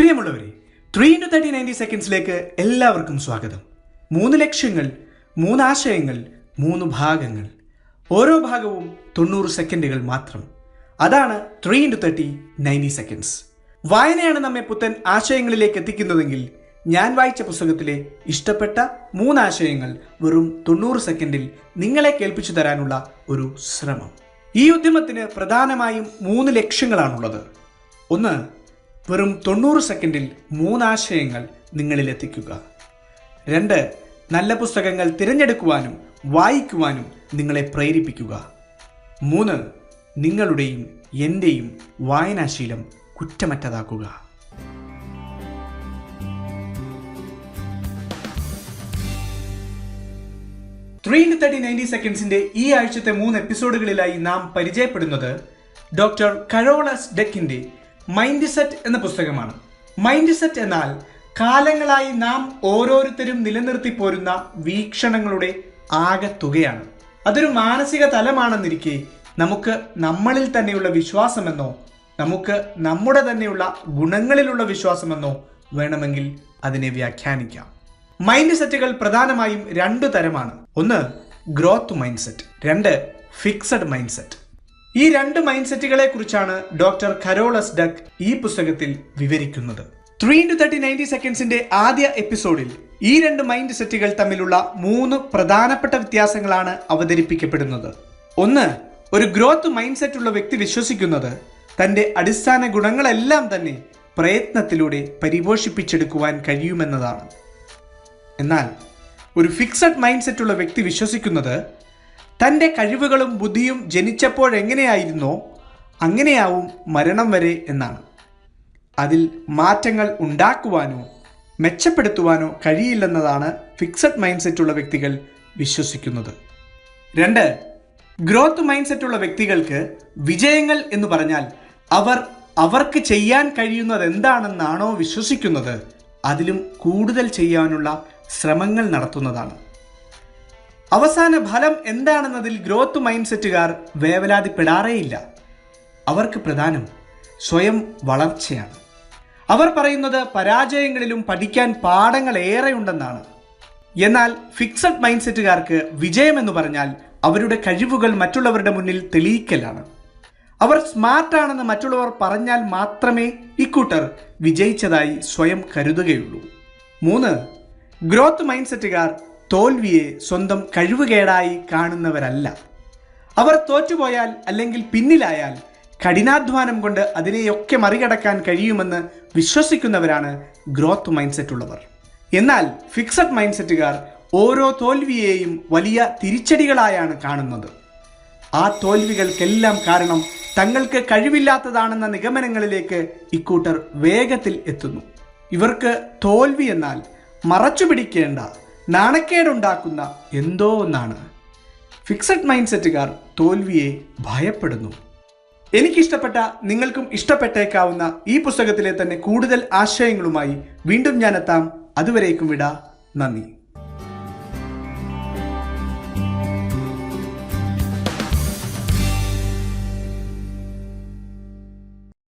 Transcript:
പ്രിയമുള്ളവരെ, 3 സെക്കൻഡ്സിലേക്ക് എല്ലാവർക്കും സ്വാഗതം. 3 ലക്ഷ്യങ്ങൾ, 3 ആശയങ്ങൾ, 3 ഭാഗങ്ങൾ. ഓരോ ഭാഗവും 90 സെക്കൻഡുകൾ മാത്രം. അതാണ് 3 സെക്കൻഡ്സ്. വായനയാണ് നമ്മെ പുത്തൻ ആശയങ്ങളിലേക്ക് എത്തിക്കുന്നതെങ്കിൽ ഞാൻ വായിച്ച പുസ്തകത്തിലെ ഇഷ്ടപ്പെട്ട 3 ആശയങ്ങൾ വെറും 90 സെക്കൻഡിൽ നിങ്ങളെ കേൾപ്പിച്ചു തരാനുള്ള ഒരു ശ്രമം. ഈ ഉദ്യമത്തിന് പ്രധാനമായും 3 ലക്ഷ്യങ്ങളാണുള്ളത്. ഒന്ന്, വെറും 90 സെക്കൻഡിൽ 3 ആശയങ്ങൾ നിങ്ങളിൽ എത്തിക്കുക. 2, നല്ല പുസ്തകങ്ങൾ തിരഞ്ഞെടുക്കുവാനും വായിക്കുവാനും നിങ്ങളെ പ്രേരിപ്പിക്കുക. 3, നിങ്ങളുടെയും എൻ്റെയും വായനാശീലം കുറ്റമറ്റതാക്കുക. സെക്കൻഡ്സിന്റെ ഈ ആഴ്ചത്തെ 3 എപ്പിസോഡുകളിലായി നാം പരിചയപ്പെടുന്നത് ഡോക്ടർ കരോൾ എസ് ഡക്കിന്റെ മൈൻഡ് സെറ്റ് എന്ന പുസ്തകമാണ്. മൈൻഡ് സെറ്റ് എന്നാൽ കാലങ്ങളായി നാം ഓരോരുത്തരും നിലനിർത്തി പോരുന്ന വീക്ഷണങ്ങളുടെ ആകെത്തുകയാണ്. അതൊരു മാനസിക തലമാണെന്നിരിക്കെ നമുക്ക് നമ്മളിൽ തന്നെയുള്ള വിശ്വാസമെന്നോ നമുക്ക് നമ്മുടെ തന്നെയുള്ള ഗുണങ്ങളിലുള്ള വിശ്വാസമെന്നോ വേണമെങ്കിൽ അതിനെ വ്യാഖ്യാനിക്കാം. മൈൻഡ് സെറ്റുകൾ പ്രധാനമായും 2 തരമാണ്. ഒന്ന്, growth mind set. 2, fixed mind set. ഈ 2 മൈൻഡ് സെറ്റുകളെ കുറിച്ചാണ് ഡോക്ടർ കരോൾ എസ് ഡക്ക് ഈ പുസ്തകത്തിൽ വിവരിക്കുന്നത്. 3 സെക്കൻഡ്സിന്റെ ആദ്യ എപ്പിസോഡിൽ ഈ 2 മൈൻഡ് സെറ്റുകൾ തമ്മിലുള്ള 3 പ്രധാനപ്പെട്ട വ്യത്യാസങ്ങളാണ് അവതരിപ്പിക്കപ്പെടുന്നത്. ഒന്ന്, ഒരു ഗ്രോത്ത് മൈൻഡ് സെറ്റ് ഉള്ള വ്യക്തി വിശ്വസിക്കുന്നത് തന്റെ അടിസ്ഥാന ഗുണങ്ങളെല്ലാം തന്നെ പ്രയത്നത്തിലൂടെ പരിപോഷിപ്പിച്ചെടുക്കുവാൻ കഴിയുമെന്നതാണ്. എന്നാൽ ഒരു ഫിക്സഡ് മൈൻഡ് സെറ്റ് ഉള്ള വ്യക്തി വിശ്വസിക്കുന്നത് തൻ്റെ കഴിവുകളും ബുദ്ധിയും ജനിച്ചപ്പോഴെങ്ങനെയായിരുന്നോ അങ്ങനെയാവും മരണം വരെ എന്നാണ്. അതിൽ മാറ്റങ്ങൾ ഉണ്ടാക്കുവാനോ മെച്ചപ്പെടുത്തുവാനോ കഴിയില്ലെന്നതാണ് ഫിക്സഡ് മൈൻഡ് സെറ്റ് ഉള്ള വ്യക്തികൾ വിശ്വസിക്കുന്നത്. 2, ഗ്രോത്ത് മൈൻഡ് സെറ്റ് ഉള്ള വ്യക്തികൾക്ക് വിജയങ്ങൾ എന്ന് പറഞ്ഞാൽ അവർക്ക് ചെയ്യാൻ കഴിയുന്നത് എന്താണെന്നാണോ വിശ്വസിക്കുന്നത് അതിലും കൂടുതൽ ചെയ്യാനുള്ള ശ്രമങ്ങൾ നടത്തുന്നതാണ്. അവസാന ഫലം എന്താണെന്നതിൽ ഗ്രോത്ത് മൈൻഡ് സെറ്റുകാർ വേവലാതിപ്പെടാറേയില്ല. അവർക്ക് പ്രധാനം സ്വയം വളർച്ചയാണ്. അവർ പറയുന്നത് പരാജയങ്ങളിലും പഠിക്കാൻ പാഠങ്ങൾ ഏറെയുണ്ടെന്നാണ്. എന്നാൽ ഫിക്സഡ് മൈൻഡ് സെറ്റുകാർക്ക് വിജയമെന്ന് പറഞ്ഞാൽ അവരുടെ കഴിവുകൾ മറ്റുള്ളവരുടെ മുന്നിൽ തെളിയിക്കലാണ്. അവർ സ്മാർട്ടാണെന്ന് മറ്റുള്ളവർ പറഞ്ഞാൽ മാത്രമേ ഇക്കൂട്ടർ വിജയിച്ചതായി സ്വയം കരുതുകയുള്ളൂ. 3, ഗ്രോത്ത് മൈൻഡ് സെറ്റുകാർ തോൽവിയെ സ്വന്തം കഴിവുകേടായി കാണുന്നവരല്ല. അവർ തോറ്റുപോയാൽ അല്ലെങ്കിൽ പിന്നിലായാൽ കഠിനാധ്വാനം കൊണ്ട് അതിനെയൊക്കെ മറികടക്കാൻ കഴിയുമെന്ന് വിശ്വസിക്കുന്നവരാണ് ഗ്രോത്ത് മൈൻഡ് സെറ്റ് ഉള്ളവർ. എന്നാൽ ഫിക്സഡ് മൈൻഡ് സെറ്റുകാർ ഓരോ തോൽവിയെയും വലിയ തിരിച്ചടികളായാണ് കാണുന്നത്. ആ തോൽവികൾക്കെല്ലാം കാരണം തങ്ങൾക്ക് കഴിവില്ലാത്തതാണെന്ന നിഗമനങ്ങളിലേക്ക് ഇക്കൂട്ടർ വേഗത്തിൽ എത്തുന്നു. ഇവർക്ക് തോൽവി എന്നാൽ മറച്ചു പിടിക്കേണ്ട, നാണക്കേടുണ്ടാക്കുന്ന എന്തോ ഒന്നാണ്. ഫിക്സഡ് മൈൻഡ് സെറ്റുകാർ തോൽവിയെ ഭയപ്പെടുന്നു. എനിക്കിഷ്ടപ്പെട്ട, നിങ്ങൾക്കും ഇഷ്ടപ്പെട്ടേക്കാവുന്ന ഈ പുസ്തകത്തിലെ തന്നെ കൂടുതൽ ആശയങ്ങളുമായി വീണ്ടും ഞാൻ എത്താം. അതുവരേക്കും വിട. നന്ദി.